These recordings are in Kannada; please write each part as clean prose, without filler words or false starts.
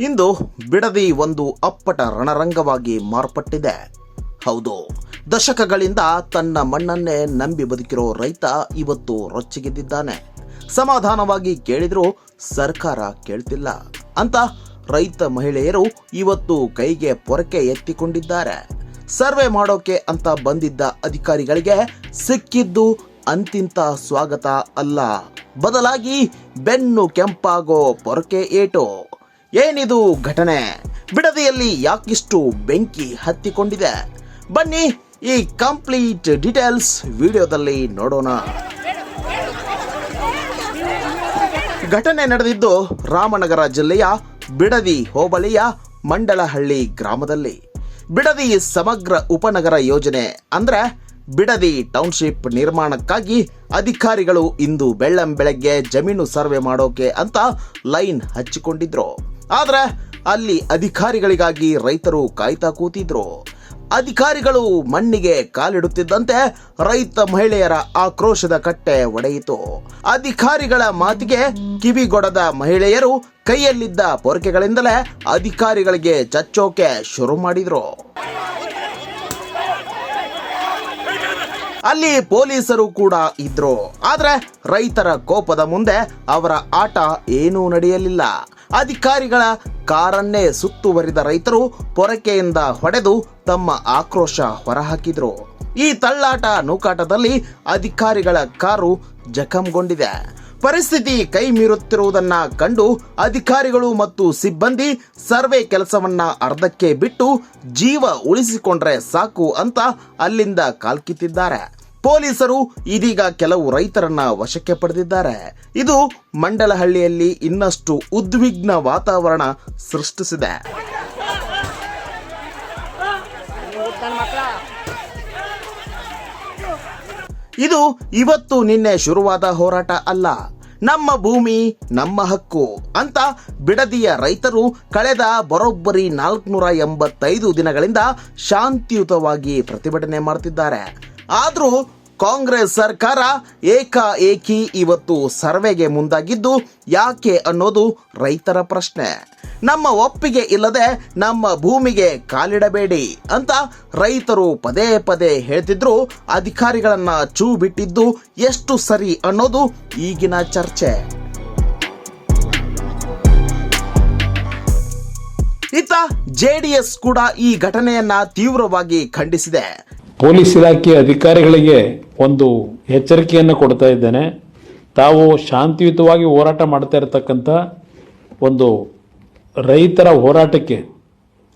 ಇಂದು ಬಿಡದಿ ಒಂದು ಅಪ್ಪಟ ರಣರಂಗವಾಗಿ ಮಾರ್ಪಟ್ಟಿದೆ. ಹೌದು, ದಶಕಗಳಿಂದ ತನ್ನ ಮಣ್ಣನ್ನೇ ನಂಬಿ ಬದುಕಿರೋ ರೈತ ಇವತ್ತು ರೊಚ್ಚಿಗೆದ್ದಿದ್ದಾನೆ. ಸಮಾಧಾನವಾಗಿ ಕೇಳಿದ್ರೂ ಸರ್ಕಾರ ಕೇಳ್ತಿಲ್ಲ ಅಂತ ರೈತ ಮಹಿಳೆಯರು ಇವತ್ತು ಕೈಗೆ ಪೊರಕೆ ಎತ್ತಿಕೊಂಡಿದ್ದಾರೆ. ಸರ್ವೆ ಮಾಡೋಕೆ ಅಂತ ಬಂದಿದ್ದ ಅಧಿಕಾರಿಗಳಿಗೆ ಸಿಕ್ಕಿದ್ದು ಅಂತಿಂತ ಸ್ವಾಗತ ಅಲ್ಲ, ಬದಲಾಗಿ ಬೆನ್ನು ಕೆಂಪಾಗೋ ಪೊರಕೆ ಏಟು. ಏನಿದು ಘಟನೆ? ಬಿಡದಿಯಲ್ಲಿ ಯಾಕಿಷ್ಟು ಬೆಂಕಿ ಹತ್ತಿಕೊಂಡಿದೆ? ಬನ್ನಿ ಈ ಕಂಪ್ಲೀಟ್ ಡೀಟೇಲ್ಸ್ ವಿಡಿಯೋದಲ್ಲಿ ನೋಡೋಣ. ಘಟನೆ ನಡೆದಿದ್ದು ರಾಮನಗರ ಜಿಲ್ಲೆಯ ಬಿಡದಿ ಹೋಬಳಿಯ ಮಂಡಲಹಳ್ಳಿ ಗ್ರಾಮದಲ್ಲಿ. ಬಿಡದಿ ಸಮಗ್ರ ಉಪನಗರ ಯೋಜನೆ ಅಂದ್ರೆ ಬಿಡದಿ ಟೌನ್ಶಿಪ್ ನಿರ್ಮಾಣಕ್ಕಾಗಿ ಅಧಿಕಾರಿಗಳು ಇಂದು ಬೆಳ್ಳಂಬೆಳಗ್ಗೆ ಜಮೀನು ಸರ್ವೆ ಮಾಡೋಕೆ ಅಂತ ಲೈನ್ ಹಚ್ಚಿಕೊಂಡಿದ್ರು. ಆದ್ರೆ ಅಲ್ಲಿ ಅಧಿಕಾರಿಗಳಿಗಾಗಿ ರೈತರು ಕಾಯ್ತಾ ಕೂತಿದ್ರು. ಅಧಿಕಾರಿಗಳು ಮಣ್ಣಿಗೆ ಕಾಲಿಡುತ್ತಿದ್ದಂತೆ ರೈತ ಮಹಿಳೆಯರ ಆಕ್ರೋಶದ ಕಟ್ಟೆ ಒಡೆಯಿತು. ಅಧಿಕಾರಿಗಳ ಮಾತಿಗೆ ಕಿವಿಗೊಡದ ಮಹಿಳೆಯರು ಕೈಯಲ್ಲಿದ್ದ ಪೊರಕೆಗಳಿಂದಲೇ ಅಧಿಕಾರಿಗಳಿಗೆ ಚಚ್ಚೋಕೆ ಶುರು ಮಾಡಿದ್ರು. ಅಲ್ಲಿ ಪೊಲೀಸರು ಕೂಡ ಇದ್ರು. ಆದ್ರೆ ರೈತರ ಕೋಪದ ಮುಂದೆ ಅವರ ಆಟ ಏನೂ ನಡೆಯಲಿಲ್ಲ. ಅಧಿಕಾರಿಗಳ ಕಾರನ್ನೇ ಸುತ್ತುವರಿದ ರೈತರು ಪೊರಕೆಯಿಂದ ಹೊಡೆದು ತಮ್ಮ ಆಕ್ರೋಶ ಹೊರಹಾಕಿದ್ರು. ಈ ತಳ್ಳಾಟ ನೂಕಾಟದಲ್ಲಿ ಅಧಿಕಾರಿಗಳ ಕಾರು ಜಖಂಗೊಂಡಿದೆ. ಪರಿಸ್ಥಿತಿ ಕೈ ಮೀರುತ್ತಿರುವುದನ್ನ ಕಂಡು ಅಧಿಕಾರಿಗಳು ಮತ್ತು ಸಿಬ್ಬಂದಿ ಸರ್ವೆ ಕೆಲಸವನ್ನ ಅರ್ಧಕ್ಕೆ ಬಿಟ್ಟು ಜೀವ ಉಳಿಸಿಕೊಂಡ್ರೆ ಸಾಕು ಅಂತ ಅಲ್ಲಿಂದ ಕಾಲ್ಕಿತ್ತಿದ್ದಾರೆ. ಪೊಲೀಸರು ಇದೀಗ ಕೆಲವು ರೈತರನ್ನ ವಶಕ್ಕೆ ಪಡೆದಿದ್ದಾರೆ. ಇದು ಮಂಡಲಹಳ್ಳಿಯಲ್ಲಿ ಇನ್ನಷ್ಟು ಉದ್ವಿಗ್ನ ವಾತಾವರಣ ಸೃಷ್ಟಿಸಿದೆ. ಇದು ಇವತ್ತು ನಿನ್ನೆ ಶುರುವಾದ ಹೋರಾಟ ಅಲ್ಲ. ನಮ್ಮ ಭೂಮಿ ನಮ್ಮ ಹಕ್ಕು ಅಂತ ಬಿಡದಿಯ ರೈತರು ಕಳೆದ ಬರೋಬ್ಬರಿ 485 ದಿನಗಳಿಂದ ಶಾಂತಿಯುತವಾಗಿ ಪ್ರತಿಭಟನೆ ಮಾಡ್ತಿದ್ದಾರೆ. ಆದ್ರೂ ಕಾಂಗ್ರೆಸ್ ಸರ್ಕಾರ ಏಕಾಏಕಿ ಇವತ್ತು ಸರ್ವೆಗೆ ಮುಂದಾಗಿದ್ದು ಯಾಕೆ ಅನ್ನೋದು ರೈತರ ಪ್ರಶ್ನೆ. ನಮ್ಮ ಒಪ್ಪಿಗೆ ಇಲ್ಲದೆ ನಮ್ಮ ಭೂಮಿಗೆ ಕಾಲಿಡಬೇಡಿ ಅಂತ ರೈತರು ಪದೇ ಪದೇ ಹೇಳ್ತಿದ್ರು. ಅಧಿಕಾರಿಗಳನ್ನ ಚೂ ಬಿಟ್ಟಿದ್ದು ಎಷ್ಟು ಸರಿ ಅನ್ನೋದು ಈಗಿನ ಚರ್ಚೆ. ಇತ್ತ ಜೆಡಿಎಸ್ ಕೂಡ ಈ ಘಟನೆಯನ್ನ ತೀವ್ರವಾಗಿ ಖಂಡಿಸಿದೆ. ಪೊಲೀಸ್ ಇಲಾಖೆ ಅಧಿಕಾರಿಗಳಿಗೆ ಒಂದು ಎಚ್ಚರಿಕೆಯನ್ನು ಕೊಡ್ತಾ ಇದ್ದೇನೆ. ತಾವು ಶಾಂತಿಯುತವಾಗಿ ಹೋರಾಟ ಮಾಡ್ತಾ ಇರತಕ್ಕಂಥ ಒಂದು ರೈತರ ಹೋರಾಟಕ್ಕೆ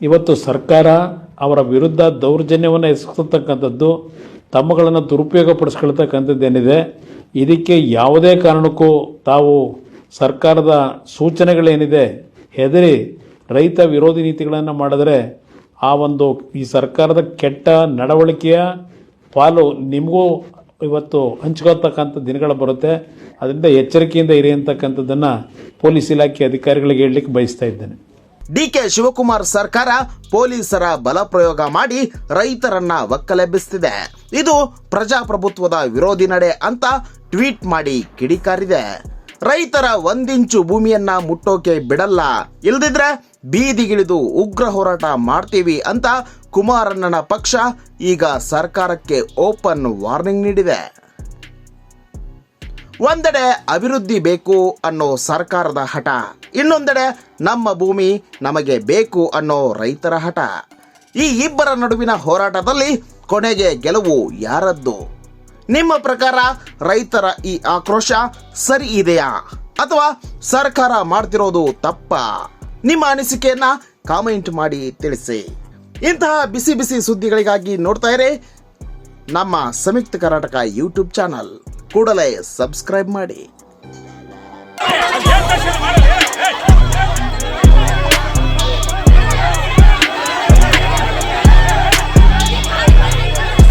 ಇವತ್ತು ಸರ್ಕಾರ ಅವರ ವಿರುದ್ಧ ದೌರ್ಜನ್ಯವನ್ನು ಎಸಗತಕ್ಕಂಥದ್ದು, ತಮ್ಮಗಳನ್ನು ದುರುಪಯೋಗಪಡಿಸ್ಕೊಳ್ತಕ್ಕಂಥದ್ದೇನಿದೆ, ಇದಕ್ಕೆ ಯಾವುದೇ ಕಾರಣಕ್ಕೂ ತಾವು ಸರ್ಕಾರದ ಸೂಚನೆಗಳೇನಿದೆ ಹೆದರಿ ರೈತ ವಿರೋಧಿ ನೀತಿಗಳನ್ನು ಮಾಡಿದ್ರೆ ಈ ಸರ್ಕಾರದ ಕೆಟ್ಟ ನಡವಳಿಕೆಯ ಪಾಲು ನಿಮಗೂ ಇವತ್ತು ಹಂಚ್ಕೊಳ್ತಕ್ಕಂಥ ದಿನಗಳು ಬರುತ್ತೆ. ಅದರಿಂದ ಎಚ್ಚರಿಕೆಯಿಂದ ಇರಿ ಅಂತಕ್ಕಂಥದ್ದನ್ನು ಪೊಲೀಸ್ ಇಲಾಖೆ ಅಧಿಕಾರಿಗಳಿಗೆ ಹೇಳಲಿಕ್ಕೆ ಬಯಸ್ತಾ ಇದ್ದೇನೆ. ಡಿಕೆ ಶಿವಕುಮಾರ್ ಸರ್ಕಾರ ಪೊಲೀಸರ ಬಲ ಪ್ರಯೋಗ ಮಾಡಿ ರೈತರನ್ನ ಒಕ್ಕಲೆಬ್ಬಿಸುತ್ತಿದೆ. ಇದು ಪ್ರಜಾಪ್ರಭುತ್ವದ ವಿರೋಧಿ ನಡೆ ಅಂತ ಟ್ವೀಟ್ ಮಾಡಿ ಕಿಡಿಕಾರಿದೆ. ರೈತರ 1 ಇಂಚು ಭೂಮಿಯನ್ನ ಮುಟ್ಟೋಕೆ ಬಿಡಲ್ಲ, ಇಲ್ದಿದ್ರೆ ಬೀದಿಗಿಳಿದು ಉಗ್ರ ಹೋರಾಟ ಮಾಡ್ತೀವಿ ಅಂತ ಕುಮಾರಣ್ಣನ ಪಕ್ಷ ಈಗ ಸರ್ಕಾರಕ್ಕೆ ಓಪನ್ ವಾರ್ನಿಂಗ್ ನೀಡಿದೆ. ಒಂದೆಡೆ ಅಭಿವೃದ್ಧಿ ಬೇಕು ಅನ್ನೋ ಸರ್ಕಾರದ ಹಠ, ಇನ್ನೊಂದೆಡೆ ನಮ್ಮ ಭೂಮಿ ನಮಗೆ ಬೇಕು ಅನ್ನೋ ರೈತರ ಹಠ. ಈ ಇಬ್ಬರ ನಡುವಿನ ಹೋರಾಟದಲ್ಲಿ ಕೊನೆಗೆ ಗೆಲುವು ಯಾರದ್ದು? ನಿಮ್ಮ ಪ್ರಕಾರ ರೈತರ ಈ ಆಕ್ರೋಶ ಸರಿ ಇದೆಯಾ ಅಥವಾ ಸರ್ಕಾರ ಮಾಡ್ತಿರೋದು ತಪ್ಪಾ? ನಿಮ್ಮ ಅನಿಸಿಕೆಯನ್ನ ಕಾಮೆಂಟ್ ಮಾಡಿ ತಿಳಿಸಿ. ಇಂತಹ ಬಿಸಿ ಬಿಸಿ ಸುದ್ದಿಗಳಿಗಾಗಿ ನೋಡ್ತಾ ಇರಿ ನಮ್ಮ ಸಂಯುಕ್ತ ಕರ್ನಾಟಕ ಯೂಟ್ಯೂಬ್ ಚಾನಲ್. ಕೂಡಲೇ ಸಬ್ಸ್ಕ್ರೈಬ್ ಮಾಡಿ.